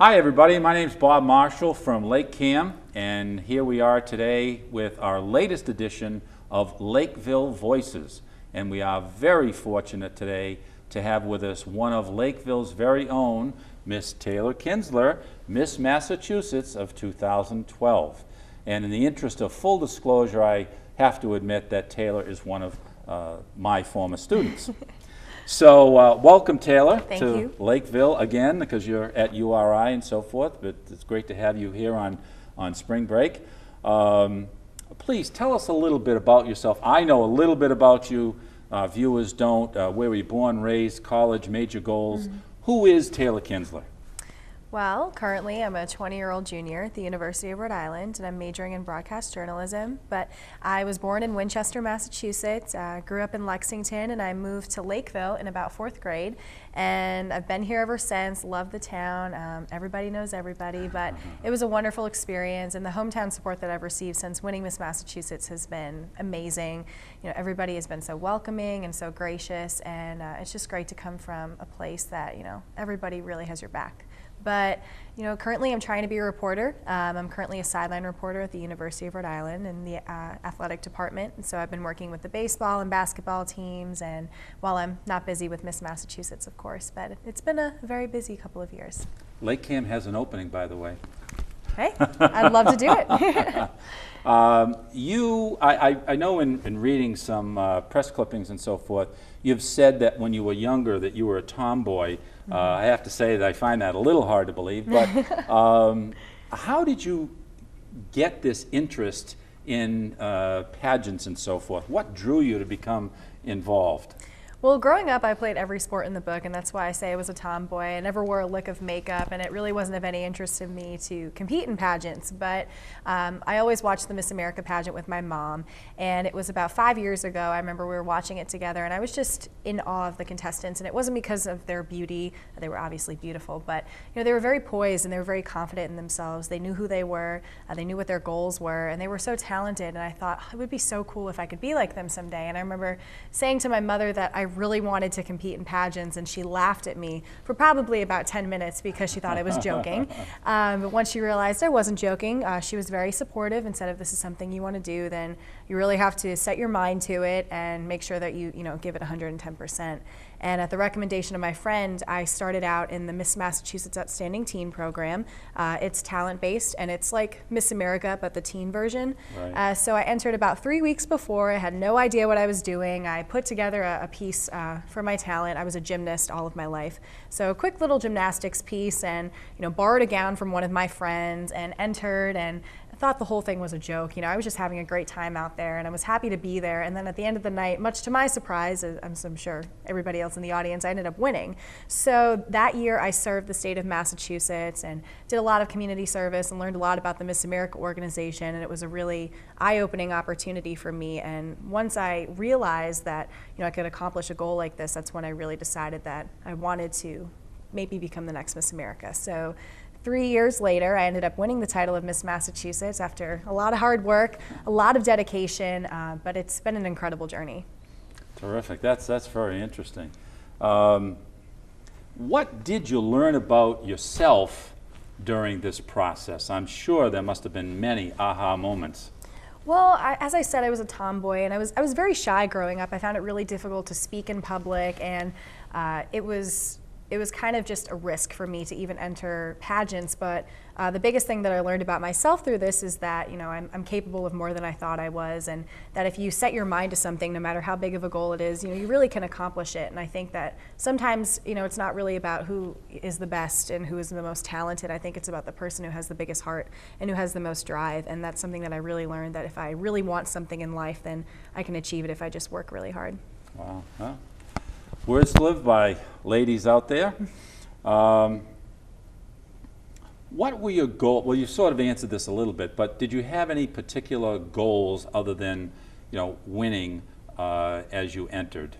Hi everybody, my name is Bob Marshall from LakeCAM, and here we are today with our latest edition of Lakeville Voices. And we are very fortunate today to have with us one of Lakeville's very own, Miss Taylor Kinzler, Miss Massachusetts of 2012. And in the interest of full disclosure, I have to admit that Taylor is one of my former students. So welcome, Taylor, to Lakeville again, because you're at URI and so forth, but it's great to have you here on spring break. Please tell us a little bit about yourself. I know a little bit about you. Viewers don't. Where were you born, raised, college, major goals? Who is Taylor Kinzler? Well, currently I'm a 20-year-old junior at the University of Rhode Island, and I'm majoring in broadcast journalism. But I was born in Winchester, Massachusetts, grew up in Lexington, and I moved to Lakeville in about 4th grade. And I've been here ever since, love the town. Everybody knows everybody, but it was a wonderful experience, and the hometown support that I've received since winning Miss Massachusetts has been amazing. You know, everybody has been so welcoming and so gracious, and it's just great to come from a place that, you know, everybody really has your back. But, you know, currently I'm trying to be a reporter. I'm currently a sideline reporter at the University of Rhode Island in the athletic department. And so I've been working with the baseball and basketball teams, and while I'm not busy with Miss Massachusetts, of course, but it's been a very busy couple of years. LakeCAM has an opening, by the way. Hey, I'd love to do it. I know in reading some press clippings and so forth, you've said that when you were younger that you were a tomboy. I have to say that I find that a little hard to believe, but how did you get this interest in pageants and so forth? What drew you to become involved? Well, growing up, I played every sport in the book, and that's why I say I was a tomboy. I never wore a lick of makeup, and it really wasn't of any interest to me to compete in pageants. But I always watched the Miss America pageant with my mom, and it was about 5 years ago. I remember we were watching it together, and I was just in awe of the contestants. And it wasn't because of their beauty; they were obviously beautiful, but you know, they were very poised and they were very confident in themselves. They knew who they were, they knew what their goals were, and they were so talented. And I thought, oh, it would be so cool if I could be like them someday. And I remember saying to my mother that I really wanted to compete in pageants, and she laughed at me for probably about 10 minutes because she thought I was joking. But once she realized I wasn't joking, she was very supportive and said, if this is something you want to do, then you really have to set your mind to it and make sure that you give it 110%. And at the recommendation of my friend, I started out in the Miss Massachusetts Outstanding Teen program. It's talent-based, and it's like Miss America, but the teen version. Right. So I entered about 3 weeks before. I had no idea what I was doing. I put together a piece for my talent. I was a gymnast all of my life. So a quick little gymnastics piece, and borrowed a gown from one of my friends and entered, and thought the whole thing was a joke. I was just having a great time out there, and I was happy to be there. And then at the end of the night, much to my surprise, as I'm sure everybody else in the audience, I ended up winning. So that year I served the state of Massachusetts and did a lot of community service and learned a lot about the Miss America organization, and it was a really eye-opening opportunity for me. And once I realized that I could accomplish a goal like this, that's when I really decided that I wanted to maybe become the next Miss America. So 3 years later, I ended up winning the title of Miss Massachusetts after a lot of hard work, a lot of dedication, but it's been an incredible journey. Terrific. That's very interesting. What did you learn about yourself during this process? I'm sure there must have been many aha moments. Well, as I said, I was a tomboy, and I was very shy growing up. I found it really difficult to speak in public, and it was kind of just a risk for me to even enter pageants. But the biggest thing that I learned about myself through this is that I'm capable of more than I thought I was, and that if you set your mind to something, no matter how big of a goal it is, you really can accomplish it. And I think that sometimes it's not really about who is the best and who is the most talented. I think it's about the person who has the biggest heart and who has the most drive. And that's something that I really learned, that if I really want something in life, then I can achieve it if I just work really hard. Wow. Huh? Words to live by, ladies out there. What were your goals? Well, you sort of answered this a little bit, but did you have any particular goals other than winning as you entered?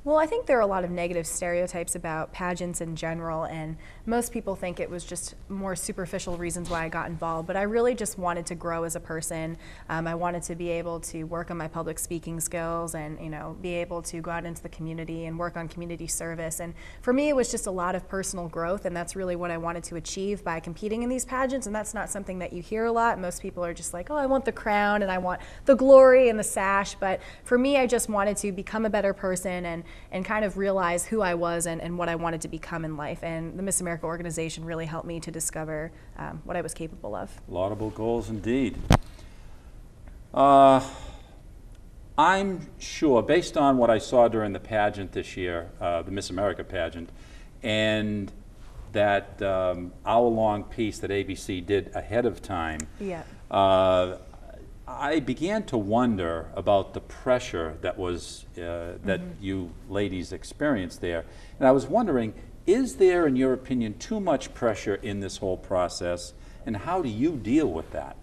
Well, I think there are a lot of negative stereotypes about pageants in general, and most people think it was just more superficial reasons why I got involved, but I really just wanted to grow as a person. I wanted to be able to work on my public speaking skills and, be able to go out into the community and work on community service. And for me, it was just a lot of personal growth, and that's really what I wanted to achieve by competing in these pageants, and that's not something that you hear a lot. Most people are just like, oh, I want the crown and I want the glory and the sash, but for me, I just wanted to become a better person and kind of realize who I was and what I wanted to become in life. And the Miss America organization really helped me to discover what I was capable of. Laudable goals indeed. I'm sure, based on what I saw during the pageant this year, the Miss America pageant, and that hour-long piece that ABC did ahead of time, Yeah. I began to wonder about the pressure that was that you ladies experienced there, and I was wondering, is there, in your opinion, too much pressure in this whole process, and how do you deal with that?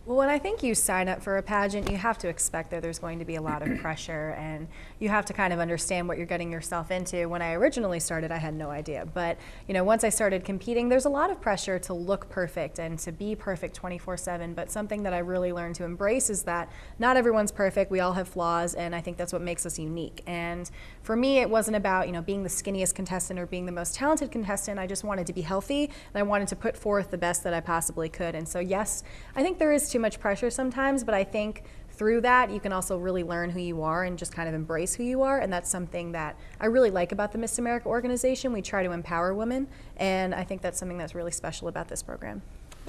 Well, when I think you sign up for a pageant, you have to expect that there's going to be a lot of pressure, and you have to kind of understand what you're getting yourself into. When I originally started, I had no idea. But, once I started competing, there's a lot of pressure to look perfect and to be perfect 24/7. But something that I really learned to embrace is that not everyone's perfect. We all have flaws, and I think that's what makes us unique. And for me, it wasn't about, being the skinniest contestant or being the most talented contestant. I just wanted to be healthy, and I wanted to put forth the best that I possibly could. And so, yes, I think there is too much pressure sometimes, but I think through that you can also really learn who you are and just kind of embrace who you are, and that's something that I really like about the Miss America organization. We try to empower women, and I think that's something that's really special about this program.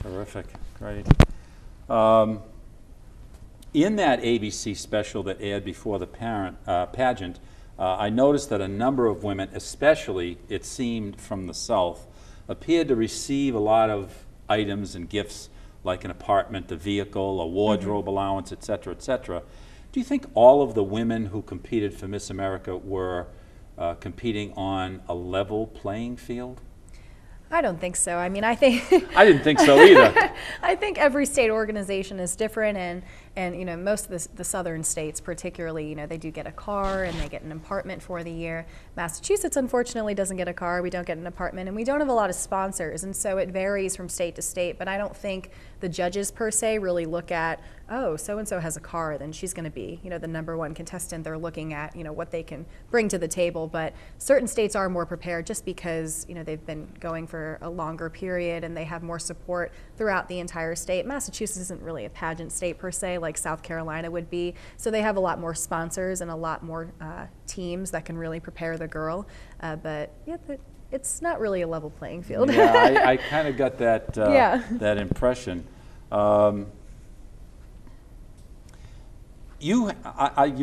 Terrific, great. In that ABC special that aired before the pageant, I noticed that a number of women, especially it seemed from the South, appeared to receive a lot of items and gifts like an apartment, a vehicle, a wardrobe allowance, et cetera, et cetera. Do you think all of the women who competed for Miss America were competing on a level playing field? I don't think so. I mean, I think I didn't think so either. I think every state organization is different, and most of the southern states particularly, they do get a car and they get an apartment for the year. Massachusetts unfortunately doesn't get a car, we don't get an apartment, and we don't have a lot of sponsors, and so it varies from state to state. But I don't think the judges per se really look at, oh, so-and-so has a car, then she's going to be, the #1 contestant. They're looking at, what they can bring to the table. But certain states are more prepared just because, they've been going for a longer period and they have more support throughout the entire state. Massachusetts isn't really a pageant state per se, like South Carolina would be. So they have a lot more sponsors and a lot more teams that can really prepare the girl. But yeah, it's not really a level playing field. Yeah, I kind of got that, that impression. You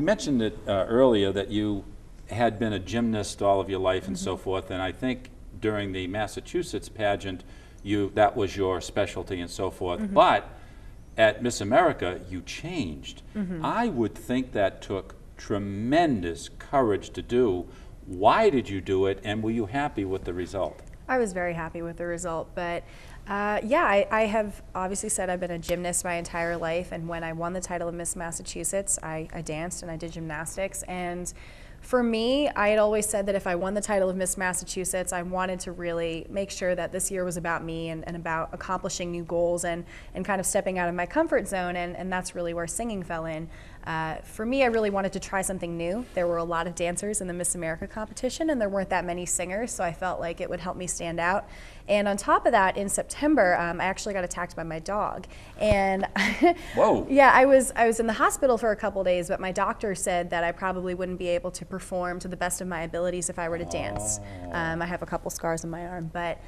mentioned it earlier that you had been a gymnast all of your life and so forth, and I think during the Massachusetts pageant, that was your specialty and so forth. But at Miss America, you changed. I would think that took tremendous courage to do. Why did you do it, and were you happy with the result? I was very happy with the result, but I have obviously said I've been a gymnast my entire life, and when I won the title of Miss Massachusetts, I danced and I did gymnastics. And for me, I had always said that if I won the title of Miss Massachusetts, I wanted to really make sure that this year was about me and about accomplishing new goals and kind of stepping out of my comfort zone, and that's really where singing fell in. For me, I really wanted to try something new. There were a lot of dancers in the Miss America competition, and there weren't that many singers, so I felt like it would help me stand out. And on top of that, in September, I actually got attacked by my dog. And whoa! Yeah, I was in the hospital for a couple days, but my doctor said that I probably wouldn't be able to perform to the best of my abilities if I were to dance. I have a couple scars on my arm, but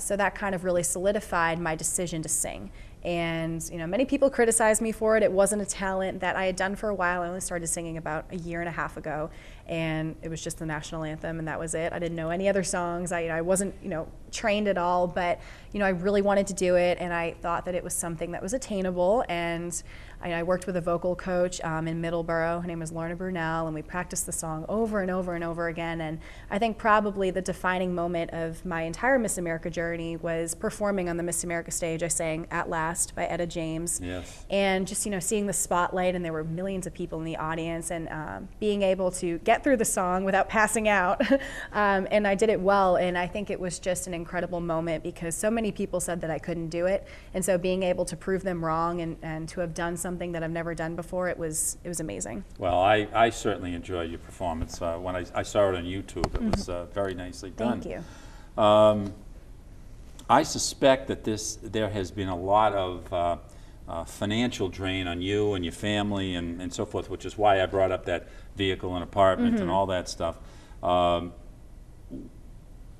so that kind of really solidified my decision to sing. And many people criticized me for it. It wasn't a talent that I had done for a while. I only started singing about a year and a half ago, and it was just the national anthem, and that was it. I didn't know any other songs. I wasn't trained at all, but I really wanted to do it, and I thought that it was something that was attainable. And I worked with a vocal coach in Middleborough. Her name was Lorna Brunel, and we practiced the song over and over and over again. And I think probably the defining moment of my entire Miss America journey was performing on the Miss America stage. I sang At Last by Etta James. Yes. And just, seeing the spotlight, and there were millions of people in the audience, and being able to get through the song without passing out. And I did it well, and I think it was just an incredible moment because so many people said that I couldn't do it. And so being able to prove them wrong and to have done something that I've never done before, it was amazing. Well, I certainly enjoyed your performance. When I saw it on YouTube, it was very nicely done. Thank you. I suspect that there has been a lot of financial drain on you and your family and so forth, which is why I brought up that vehicle and apartment and all that stuff.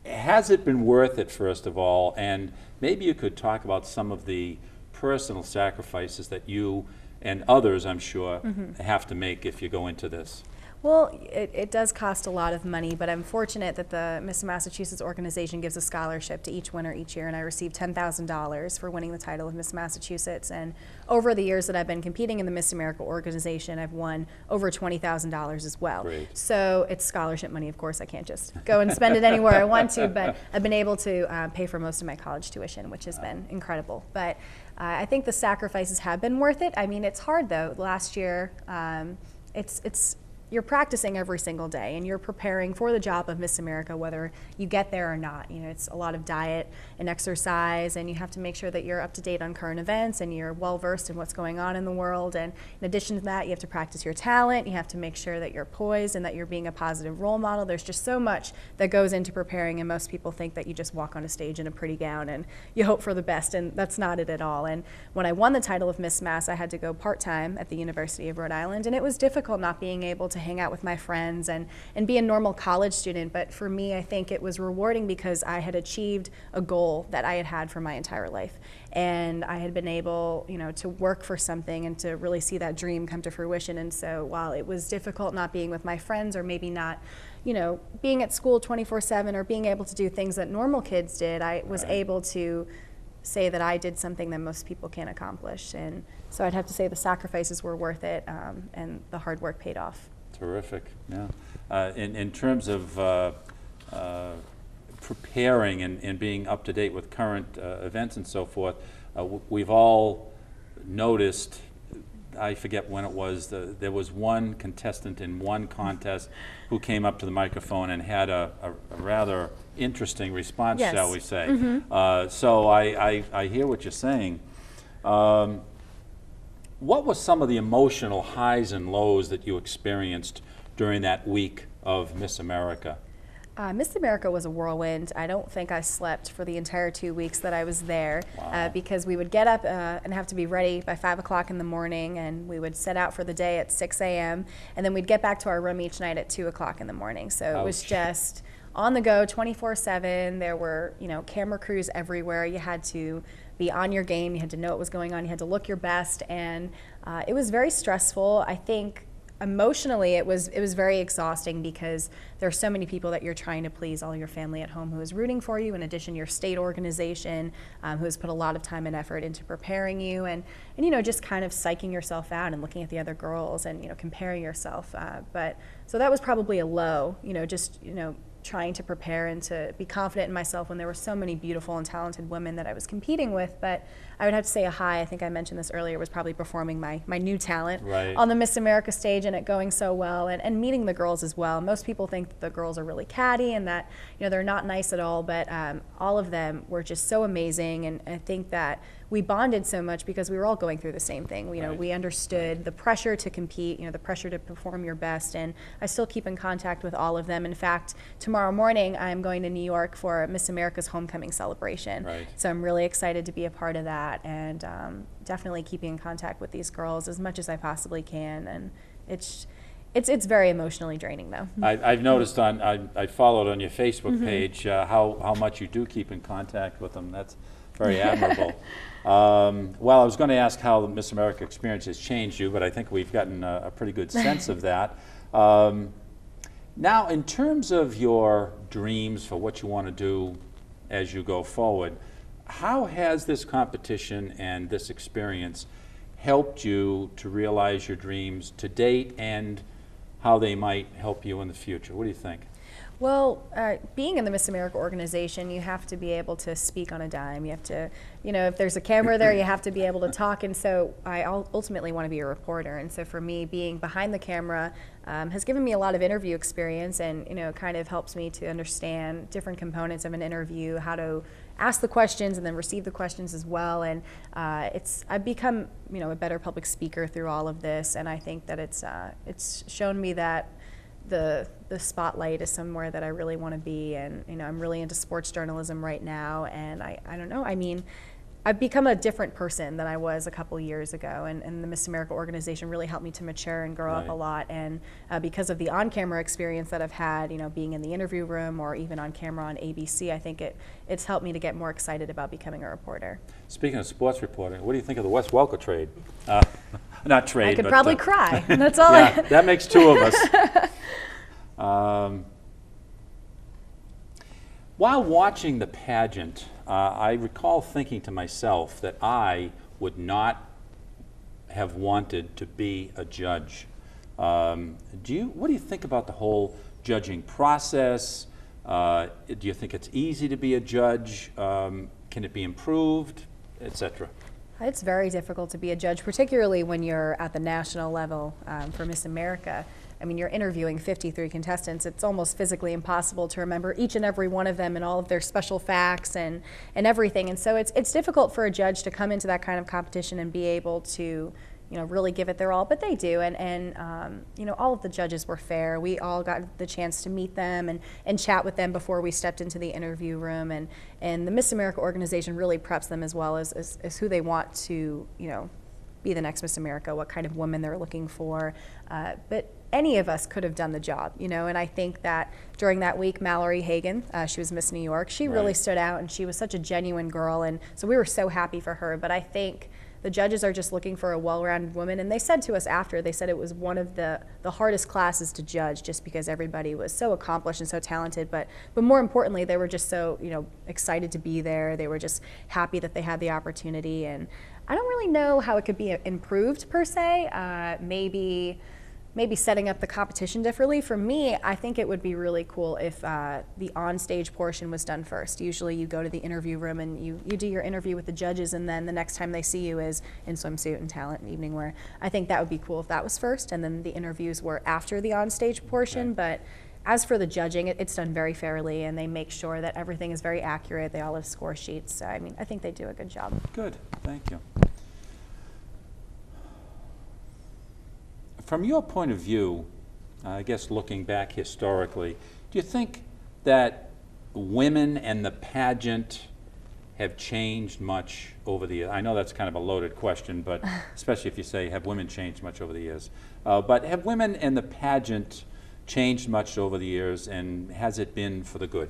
Has it been worth it, first of all? And maybe you could talk about some of the personal sacrifices that you and others, I'm sure, have to make if you go into this. Well, it does cost a lot of money, but I'm fortunate that the Miss Massachusetts organization gives a scholarship to each winner each year, and I received $10,000 for winning the title of Miss Massachusetts. And over the years that I've been competing in the Miss America organization, I've won over $20,000 as well. Great. So it's scholarship money, of course. I can't just go and spend it anywhere I want to, but I've been able to pay for most of my college tuition, which has been incredible. But I think the sacrifices have been worth it. I mean, it's hard though. Last year, you're practicing every single day, and you're preparing for the job of Miss America, whether you get there or not. It's a lot of diet and exercise, and you have to make sure that you're up to date on current events and you're well versed in what's going on in the world. And in addition to that, you have to practice your talent. You have to make sure that you're poised and that you're being a positive role model. There's just so much that goes into preparing, and most people think that you just walk on a stage in a pretty gown and you hope for the best, and that's not it at all. And when I won the title of Miss Mass, I had to go part-time at the University of Rhode Island, and it was difficult not being able to hang out with my friends and be a normal college student. But for me, I think it was rewarding because I had achieved a goal that I had had for my entire life. And I had been able, to work for something and to really see that dream come to fruition. And so while it was difficult not being with my friends, or maybe not, being at school 24/7 or being able to do things that normal kids did, I was able to say that I did something that most people can't accomplish. And so I'd have to say the sacrifices were worth it, and the hard work paid off. Terrific, yeah. In terms of preparing and being up to date with current events and so forth, we've all noticed, I forget when it was, there was one contestant in one contest who came up to the microphone and had a rather interesting response, yes. shall we say. So I hear what you're saying. What were some of the emotional highs and lows that you experienced during that week of Miss America? Miss America was a whirlwind. I don't think I slept for the entire 2 weeks that I was there. Wow. Because we would get up and have to be ready by 5 o'clock in the morning, and we would set out for the day at 6 a.m. and then we'd get back to our room each night at 2 o'clock in the morning. So Ouch. It was just on the go 24/7. There were camera crews everywhere. You had to be on your game. You had to know what was going on. You had to look your best, and it was very stressful. I think emotionally it was very exhausting because there are so many people that you're trying to please, all your family at home who is rooting for you, in addition your state organization who has put a lot of time and effort into preparing you, and just kind of psyching yourself out and looking at the other girls and comparing yourself. But so that was probably a low, trying to prepare and to be confident in myself when there were so many beautiful and talented women that I was competing with. But I would have to say a high, I think I mentioned this earlier, was probably performing my new talent on the Miss America stage, and it going so well, and meeting the girls as well. Most people think that the girls are really catty and that they're not nice at all, but all of them were just so amazing, and I think that we bonded so much because we were all going through the same thing. We understood the pressure to compete, the pressure to perform your best, and I still keep in contact with all of them. In fact, tomorrow morning I'm going to New York for Miss America's homecoming celebration. So I'm really excited to be a part of that, and definitely keeping in contact with these girls as much as I possibly can. And it's very emotionally draining, though. I've noticed I followed on your Facebook page how much you do keep in contact with them. That's very admirable. Well, I was going to ask how the Miss America experience has changed you, but I think we've gotten a pretty good sense of that. Now, in terms of your dreams for what you want to do as you go forward, how has this competition and this experience helped you to realize your dreams to date, and how they might help you in the future? What do you think? Well, being in the Miss America organization, you have to be able to speak on a dime. You have to, if there's a camera there, you have to be able to talk. And so I ultimately want to be a reporter. And so for me, being behind the camera has given me a lot of interview experience, and kind of helps me to understand different components of an interview, how to ask the questions and then receive the questions as well. And I've become a better public speaker through all of this. And I think that it's shown me that the spotlight is somewhere that I really want to be. And I'm really into sports journalism right now, and I don't know, I've become a different person than I was a couple years ago, and the Miss America organization really helped me to mature and grow up a lot. And because of the on-camera experience that I've had, being in the interview room or even on camera on ABC, I think it's helped me to get more excited about becoming a reporter. Speaking of sports reporting, what do you think of the Wes Welker trade? Not trade, I could but, probably cry. That's all. Yeah, that makes two of us. While watching the pageant, I recall thinking to myself that I would not have wanted to be a judge. What do you think about the whole judging process? Do you think it's easy to be a judge? Can it be improved, etc.? It's very difficult to be a judge, particularly when you're at the national level for Miss America. I mean, you're interviewing 53 contestants. It's almost physically impossible to remember each and every one of them and all of their special facts and everything. And so it's difficult for a judge to come into that kind of competition and be able to really give it their all, but they do. And all of the judges were fair. We all got the chance to meet them and chat with them before we stepped into the interview room. And the Miss America organization really preps them as well as who they want to, be the next Miss America, what kind of woman they're looking for. But any of us could have done the job, and I think that during that week, Mallory Hagan, she was Miss New York, she really stood out, and she was such a genuine girl, and so we were so happy for her. But I think the judges are just looking for a well-rounded woman, and they said to us after, they said it was one of the hardest classes to judge, just because everybody was so accomplished and so talented, but more importantly, they were just so excited to be there. They were just happy that they had the opportunity, and I don't really know how it could be improved per se. Maybe setting up the competition differently. For me, I think it would be really cool if the on-stage portion was done first. Usually you go to the interview room and you do your interview with the judges, and then the next time they see you is in swimsuit and talent and evening wear. I think that would be cool if that was first, and then the interviews were after the on-stage portion. Okay. But as for the judging, it's done very fairly, and they make sure that everything is very accurate. They all have score sheets. So, I think they do a good job. Good, thank you. From your point of view, I guess looking back historically, do you think that women and the pageant have changed much over the years? I know that's kind of a loaded question, but especially if you say, have women changed much over the years? But have women and the pageant changed much over the years, and has it been for the good?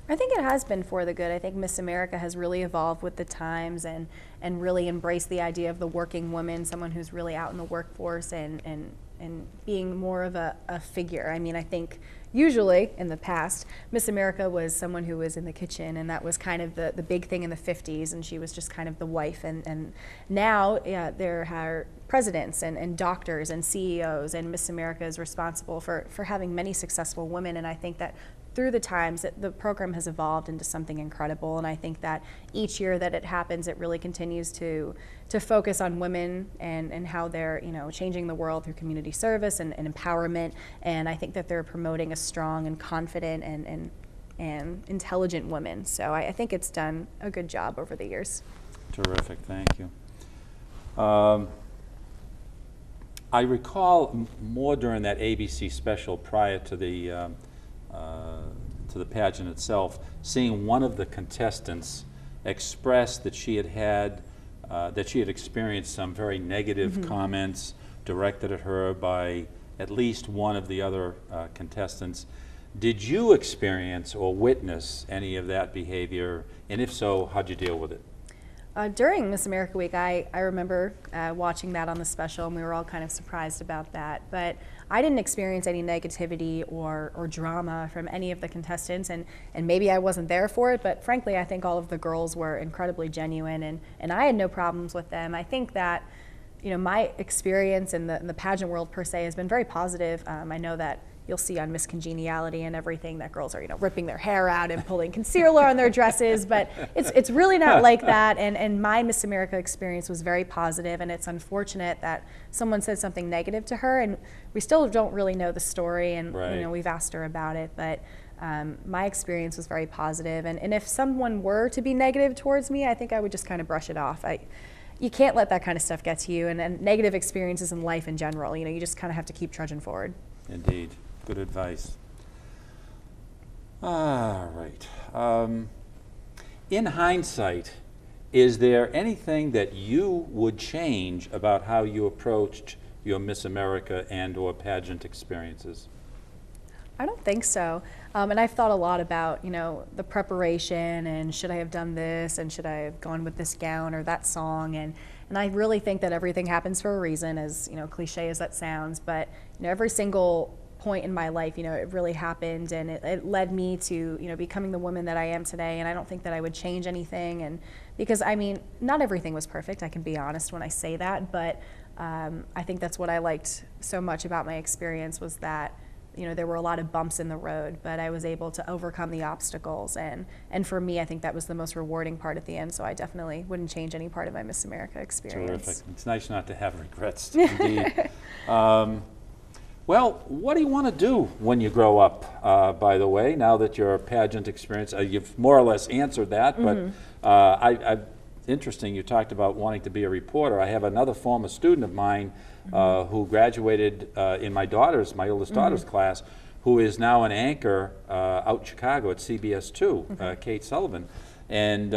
I think it has been for the good. I think Miss America has really evolved with the times and really embraced the idea of the working woman, someone who's really out in the workforce and being more of a figure. I think usually in the past, Miss America was someone who was in the kitchen, and that was kind of the big thing in the 50s, and she was just kind of the wife. And now there are presidents and doctors and CEOs, and Miss America is responsible for having many successful women. And I think that through the times that the program has evolved into something incredible, and I think that each year that it happens, it really continues to focus on women and how they're changing the world through community service and empowerment. And I think that they're promoting a strong and confident and intelligent woman. So I think it's done a good job over the years. Terrific, thank you. I recall more during that ABC special prior to the pageant itself, seeing one of the contestants express that she had experienced some very negative comments directed at her by at least one of the other contestants. Did you experience or witness any of that behavior? And if so, how'd you deal with it? During Miss America Week, I remember watching that on the special, and we were all kind of surprised about that. But I didn't experience any negativity or drama from any of the contestants, and maybe I wasn't there for it, but frankly, I think all of the girls were incredibly genuine, and I had no problems with them. I think that my experience in the pageant world per se has been very positive. I know that you'll see on Miss Congeniality and everything that girls are, ripping their hair out and pulling concealer on their dresses, but it's really not like that. And my Miss America experience was very positive, and it's unfortunate that someone said something negative to her, and we still don't really know the story, and right. we've asked her about it, but my experience was very positive. And if someone were to be negative towards me, I think I would just kind of brush it off. You can't let that kind of stuff get to you, and negative experiences in life in general. You just kind of have to keep trudging forward. Indeed. Good advice. All right. In hindsight, is there anything that you would change about how you approached your Miss America and/or pageant experiences? I don't think so. And I've thought a lot about, the preparation and should I have done this and should I have gone with this gown or that song. And I really think that everything happens for a reason, as, cliche as that sounds. But, every single point in my life, it really happened, and it led me to, becoming the woman that I am today. And I don't think that I would change anything. And because, not everything was perfect, I can be honest when I say that. But I think that's what I liked so much about my experience, was that there were a lot of bumps in the road, but I was able to overcome the obstacles. And for me, I think that was the most rewarding part at the end. So I definitely wouldn't change any part of my Miss America experience. Terrific. It's nice not to have regrets, indeed. Well, what do you want to do when you grow up, by the way, now that your pageant experience, you've more or less answered that, but interesting, you talked about wanting to be a reporter. I have another former student of mine who graduated in my oldest daughter's class, who is now an anchor out in Chicago at CBS2, Kate Sullivan. And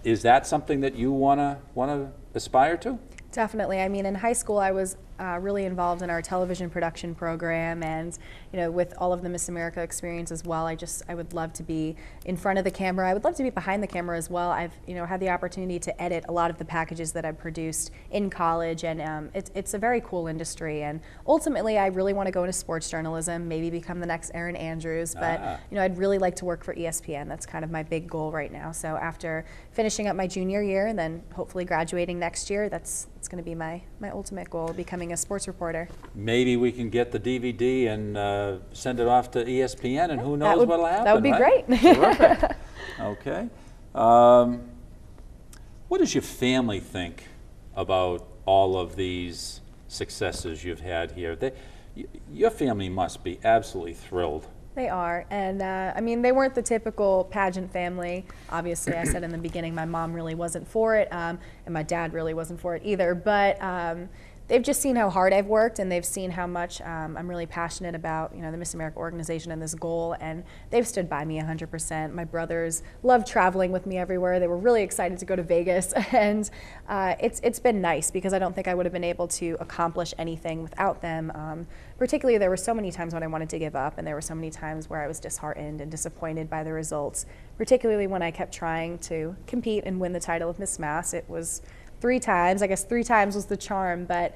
is that something that you want to aspire to? Definitely. In high school, I was really involved in our television production program, and with all of the Miss America experience as well, I would love to be in front of the camera. I would love to be behind the camera as well. I've had the opportunity to edit a lot of the packages that I've produced in college, and it's a very cool industry. And ultimately, I really want to go into sports journalism, maybe become the next Erin Andrews. But I'd really like to work for ESPN. That's kind of my big goal right now. So after finishing up my junior year and then hopefully graduating next year, it's going to be my ultimate goal, becoming a sports reporter. Maybe we can get the DVD and send it off to ESPN, and who knows what'll happen. That would be right? great. Terrific. Okay. What does your family think about all of these successes you've had here? Your family must be absolutely thrilled. They are, and they weren't the typical pageant family. Obviously, I said in the beginning, my mom really wasn't for it, and my dad really wasn't for it either, but they've just seen how hard I've worked, and they've seen how much I'm really passionate about, the Miss America organization and this goal, and they've stood by me 100%. My brothers love traveling with me everywhere. They were really excited to go to Vegas, and it's been nice, because I don't think I would have been able to accomplish anything without them. Particularly, there were so many times when I wanted to give up, and there were so many times where I was disheartened and disappointed by the results, particularly when I kept trying to compete and win the title of Miss Mass. It was 3 times. I guess 3 times was the charm, but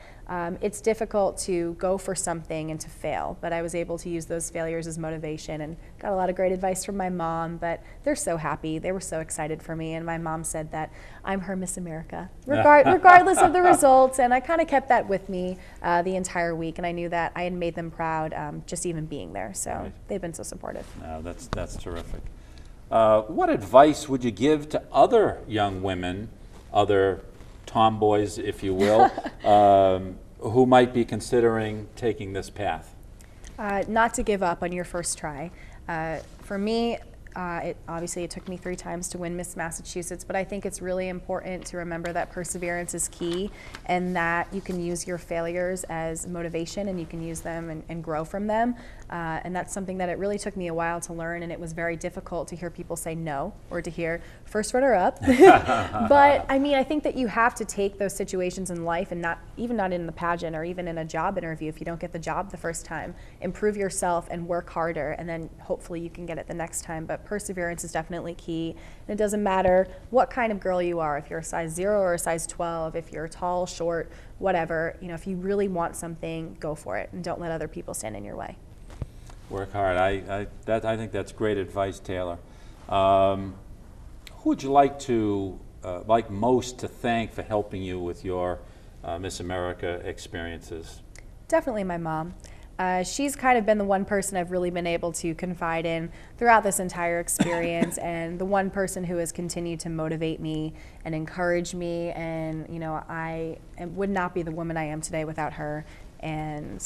it's difficult to go for something and to fail. But I was able to use those failures as motivation, and got a lot of great advice from my mom, but they're so happy. They were so excited for me, and my mom said that I'm her Miss America, regardless of the results, and I kind of kept that with me the entire week, and I knew that I had made them proud just even being there, so right. They've been so supportive. No, that's terrific. What advice would you give to other young women, other tomboys, if you will, who might be considering taking this path? Not to give up on your first try. For me, it took me 3 times to win Miss Massachusetts, but I think it's really important to remember that perseverance is key, and that you can use your failures as motivation, and you can use them and grow from them. And that's something that it really took me a while to learn, and it was very difficult to hear people say no, or to hear first runner-up. But I think that you have to take those situations in life, and not in the pageant or even in a job interview, if you don't get the job the first time, improve yourself and work harder, and then hopefully you can get it the next time. But perseverance is definitely key, and it doesn't matter what kind of girl you are, if you're a size 0 or a size 12, if you're tall, short, whatever, if you really want something, go for it, and don't let other people stand in your way. Work hard. I think that's great advice, Taylor. Who would you like most to thank for helping you with your Miss America experiences? Definitely my mom. She's kind of been the one person I've really been able to confide in throughout this entire experience, and the one person who has continued to motivate me and encourage me. And I would not be the woman I am today without her. And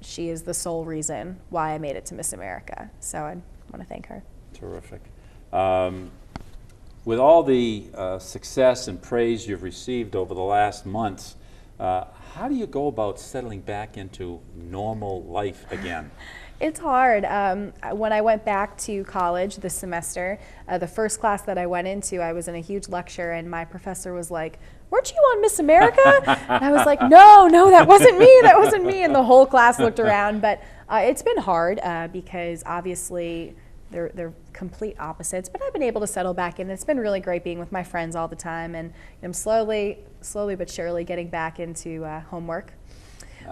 she is the sole reason why I made it to Miss America. So I want to thank her. Terrific. With all the success and praise you've received over the last months, how do you go about settling back into normal life again? It's hard. When I went back to college this semester, the first class that I went into, I was in a huge lecture, and my professor was like, "Weren't you on Miss America?" And I was like, no, that wasn't me, that wasn't me. And the whole class looked around. But it's been hard because obviously they're complete opposites. But I've been able to settle back in. It's been really great being with my friends all the time, and I'm slowly but surely getting back into homework,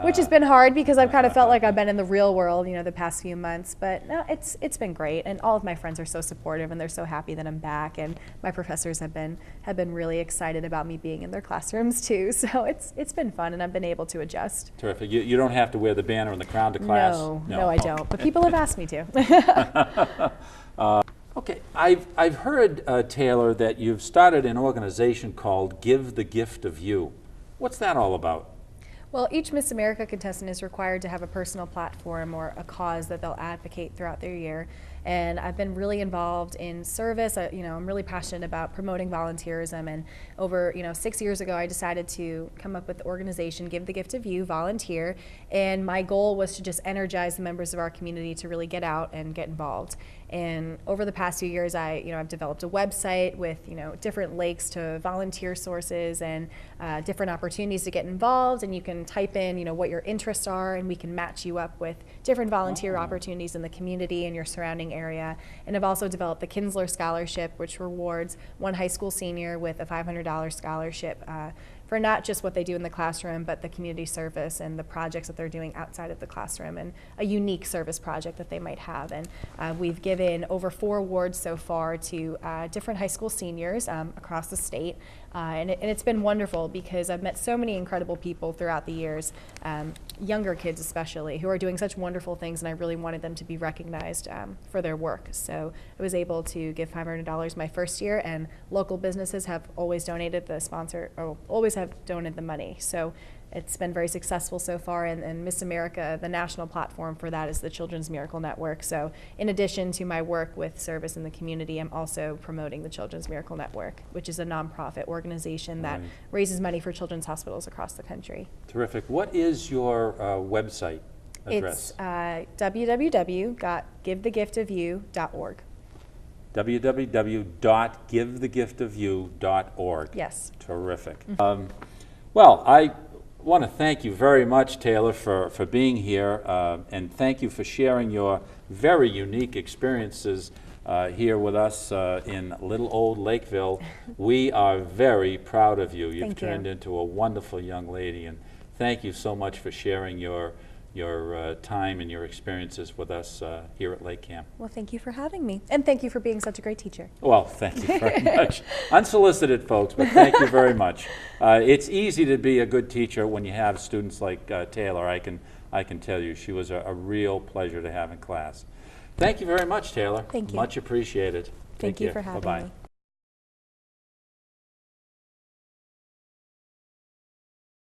which has been hard because I've kind of felt like I've been in the real world, the past few months. But no, it's been great, and all of my friends are so supportive, and they're so happy that I'm back. And my professors have been really excited about me being in their classrooms too. So it's been fun, and I've been able to adjust. Terrific. You don't have to wear the banner and the crown to class? No, I don't. But people have asked me to. Okay, I've heard, Taylor, that you've started an organization called Give the Gift of You. What's that all about? Well, each Miss America contestant is required to have a personal platform or a cause that they'll advocate throughout their year. And I've been really involved in service. I'm really passionate about promoting volunteerism. And over 6 years ago, I decided to come up with the organization Give the Gift of You, volunteer. And my goal was to just energize the members of our community to really get out and get involved. And over the past few years, I've developed a website with different links to volunteer sources and different opportunities to get involved. And you can type in what your interests are, and we can match you up with different volunteer opportunities in the community and your surrounding area. And I've also developed the Kinzler Scholarship, which rewards one high school senior with a $500 scholarship for not just what they do in the classroom, but the community service and the projects that they're doing outside of the classroom, and a unique service project that they might have. And we've given over 4 awards so far to different high school seniors across the state. And it's been wonderful because I've met so many incredible people throughout the years, younger kids especially, who are doing such wonderful things, and I really wanted them to be recognized for their work. So I was able to give $500 my first year, and local businesses have always donated have donated the money. So it's been very successful so far, and Miss America, the national platform for that is the Children's Miracle Network. So in addition to my work with service in the community, I'm also promoting the Children's Miracle Network, which is a nonprofit organization that raises money for children's hospitals across the country. Terrific. What is your website address? It's www.givethegiftofyou.org. www.givethegiftofyou.org. Yes. Terrific. Well, I want to thank you very much, Taylor, for being here, and thank you for sharing your very unique experiences here with us in little old Lakeville. We are very proud of you. You've turned into a wonderful young lady, and thank you so much for sharing your time and your experiences with us here at LakeCAM. Well, thank you for having me, and thank you for being such a great teacher. Well, thank you very much. Unsolicited, folks, but thank you very much. It's easy to be a good teacher when you have students like Taylor. I can tell you, she was a real pleasure to have in class. Thank you very much, Taylor. Thank you. Much appreciated. Thank you for having me.